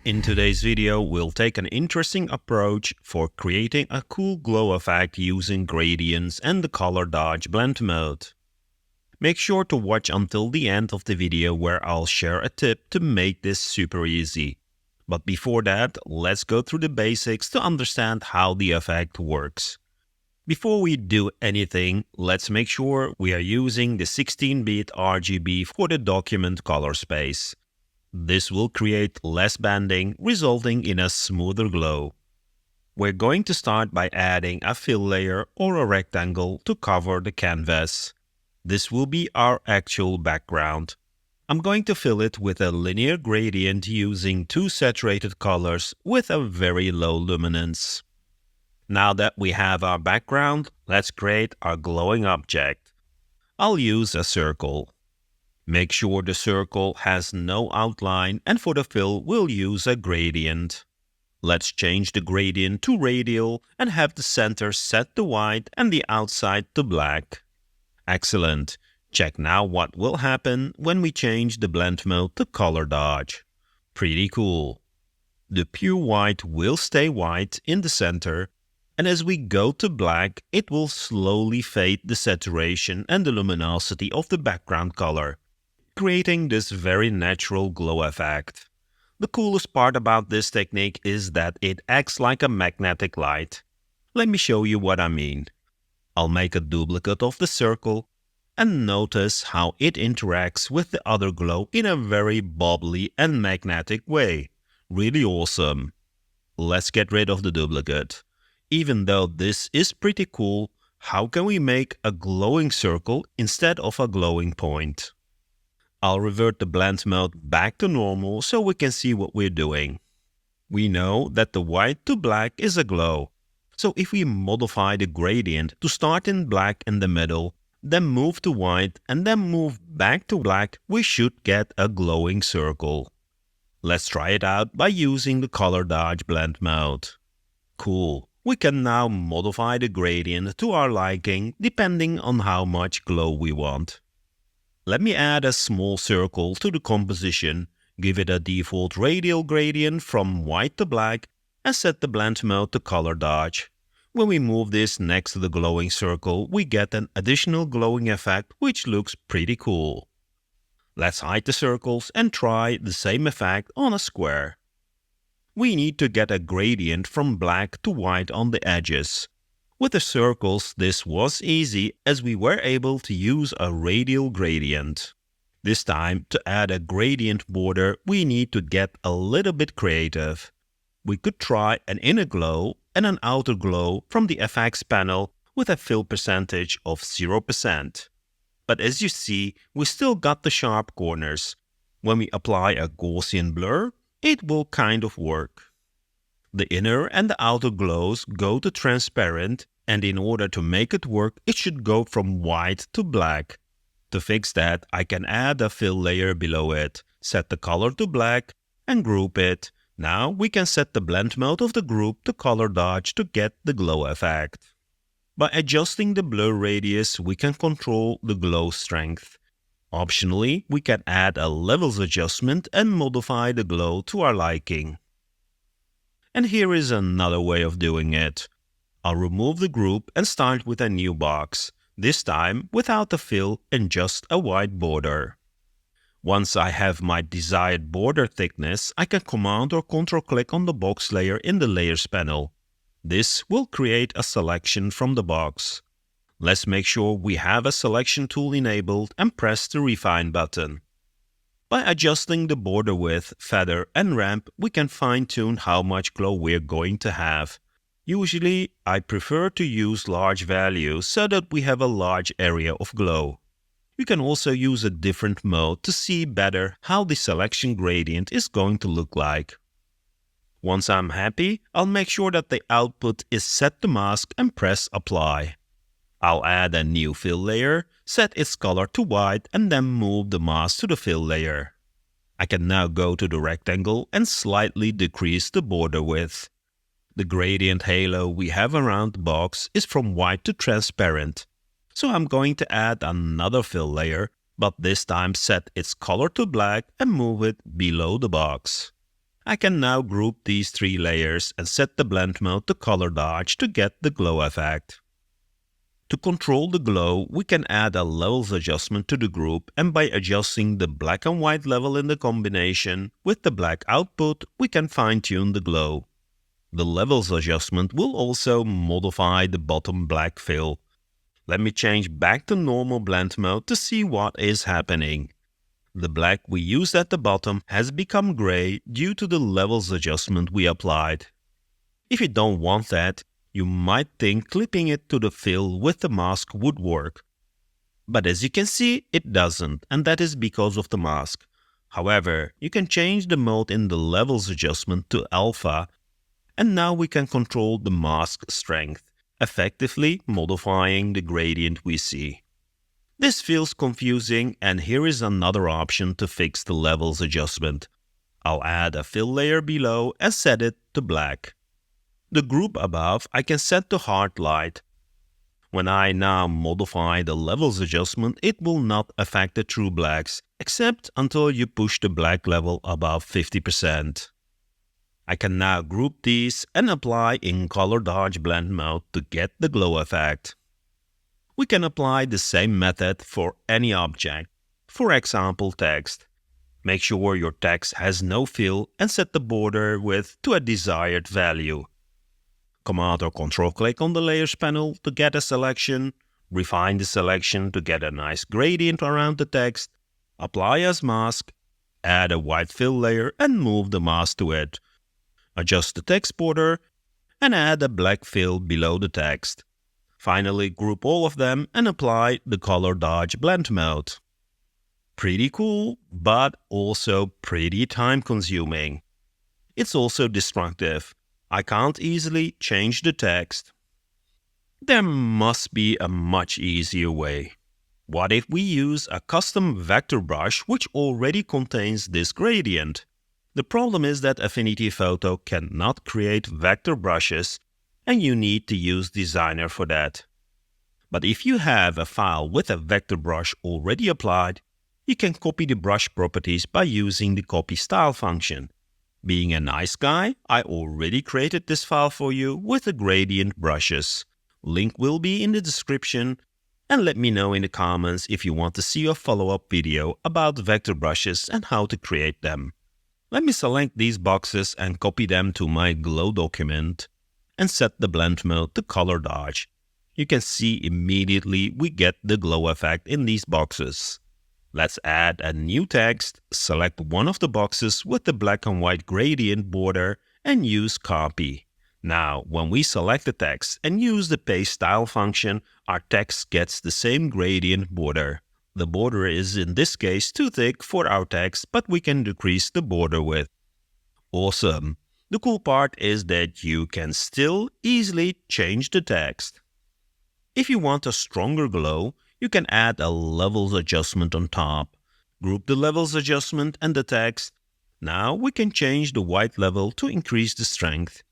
In today's video, we'll take an interesting approach for creating a cool glow effect using gradients and the color dodge blend mode. Make sure to watch until the end of the video where I'll share a tip to make this super easy. But before that, let's go through the basics to understand how the effect works. Before we do anything, let's make sure we are using the 16-bit RGB for the document color space. This will create less banding, resulting in a smoother glow. We're going to start by adding a fill layer or a rectangle to cover the canvas. This will be our actual background. I'm going to fill it with a linear gradient using two saturated colors with a very low luminance. Now that we have our background, let's create our glowing object. I'll use a circle. Make sure the circle has no outline, and for the fill we'll use a gradient. Let's change the gradient to radial and have the center set to white and the outside to black. Excellent. Check now what will happen when we change the blend mode to color dodge. Pretty cool. The pure white will stay white in the center, and as we go to black, it will slowly fade the saturation and the luminosity of the background color, creating this very natural glow effect. The coolest part about this technique is that it acts like a magnetic light. Let me show you what I mean. I'll make a duplicate of the circle and notice how it interacts with the other glow in a very bubbly and magnetic way. Really awesome. Let's get rid of the duplicate. Even though this is pretty cool, how can we make a glowing circle instead of a glowing point? I'll revert the blend mode back to normal so we can see what we're doing. We know that the white to black is a glow. So if we modify the gradient to start in black in the middle, then move to white and then move back to black, we should get a glowing circle. Let's try it out by using the color dodge blend mode. Cool. We can now modify the gradient to our liking depending on how much glow we want. Let me add a small circle to the composition, give it a default radial gradient from white to black, and set the blend mode to color dodge. When we move this next to the glowing circle, we get an additional glowing effect which looks pretty cool. Let's hide the circles and try the same effect on a square. We need to get a gradient from black to white on the edges. With the circles, this was easy as we were able to use a radial gradient. This time, to add a gradient border, we need to get a little bit creative. We could try an inner glow and an outer glow from the FX panel with a fill percentage of 0%. But as you see, we still got the sharp corners. When we apply a Gaussian blur, it will kind of work. The inner and the outer glows go to transparent, and in order to make it work, it should go from white to black. To fix that, I can add a fill layer below it, set the color to black, and group it. Now we can set the blend mode of the group to color dodge to get the glow effect. By adjusting the blur radius, we can control the glow strength. Optionally, we can add a levels adjustment and modify the glow to our liking. And here is another way of doing it. I'll remove the group and start with a new box, this time without the fill and just a white border. Once I have my desired border thickness, I can Command or Ctrl click on the box layer in the Layers panel. This will create a selection from the box. Let's make sure we have a selection tool enabled and press the Refine button. By adjusting the border width, feather and ramp, we can fine-tune how much glow we're going to have. Usually, I prefer to use large values so that we have a large area of glow. You can also use a different mode to see better how the selection gradient is going to look like. Once I'm happy, I'll make sure that the output is set to mask and press Apply. I'll add a new fill layer, set its color to white and then move the mask to the fill layer. I can now go to the rectangle and slightly decrease the border width. The gradient halo we have around the box is from white to transparent. So I'm going to add another fill layer, but this time set its color to black and move it below the box. I can now group these 3 layers and set the blend mode to color dodge to get the glow effect. To control the glow, we can add a levels adjustment to the group, and by adjusting the black and white level in the combination with the black output, we can fine-tune the glow. The levels adjustment will also modify the bottom black fill. Let me change back to normal blend mode to see what is happening. The black we used at the bottom has become gray due to the levels adjustment we applied. If you don't want that, you might think clipping it to the fill with the mask would work. But as you can see, it doesn't, and that is because of the mask. However, you can change the mode in the levels adjustment to alpha, and now we can control the mask strength, effectively modifying the gradient we see. This feels confusing, and here is another option to fix the levels adjustment. I'll add a fill layer below and set it to black. The group above I can set to hard light. When I now modify the levels adjustment, it will not affect the true blacks, except until you push the black level above 50%. I can now group these and apply in color dodge blend mode to get the glow effect. We can apply the same method for any object, for example text. Make sure your text has no fill and set the border width to a desired value. Command or Control click on the Layers panel to get a selection, refine the selection to get a nice gradient around the text, apply as mask, add a white fill layer and move the mask to it. Adjust the text border and add a black fill below the text. Finally, group all of them and apply the color dodge blend mode. Pretty cool, but also pretty time consuming. It's also destructive. I can't easily change the text. There must be a much easier way. What if we use a custom vector brush which already contains this gradient? The problem is that Affinity Photo cannot create vector brushes, and you need to use Designer for that. But if you have a file with a vector brush already applied, you can copy the brush properties by using the copy style function. Being a nice guy, I already created this file for you with the gradient brushes. Link will be in the description, and let me know in the comments if you want to see a follow-up video about vector brushes and how to create them. Let me select these boxes and copy them to my glow document and set the blend mode to color dodge. You can see immediately we get the glow effect in these boxes. Let's add a new text, select one of the boxes with the black and white gradient border and use copy. Now, when we select the text and use the paste style function, our text gets the same gradient border. The border is in this case too thick for our text, but we can decrease the border width. Awesome! The cool part is that you can still easily change the text. If you want a stronger glow, you can add a levels adjustment on top. Group the levels adjustment and the text. Now we can change the white level to increase the strength.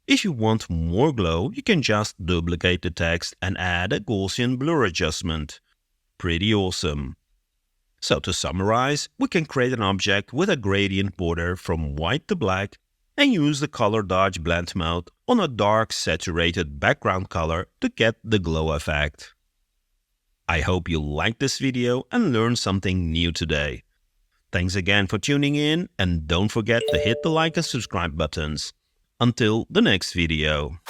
If you want more glow, you can just duplicate the text and add a Gaussian blur adjustment. Pretty awesome. So to summarize, we can create an object with a gradient border from white to black and use the color dodge blend mode on a dark saturated background color to get the glow effect. I hope you liked this video and learned something new today. Thanks again for tuning in, and don't forget to hit the like and subscribe buttons. Until the next video.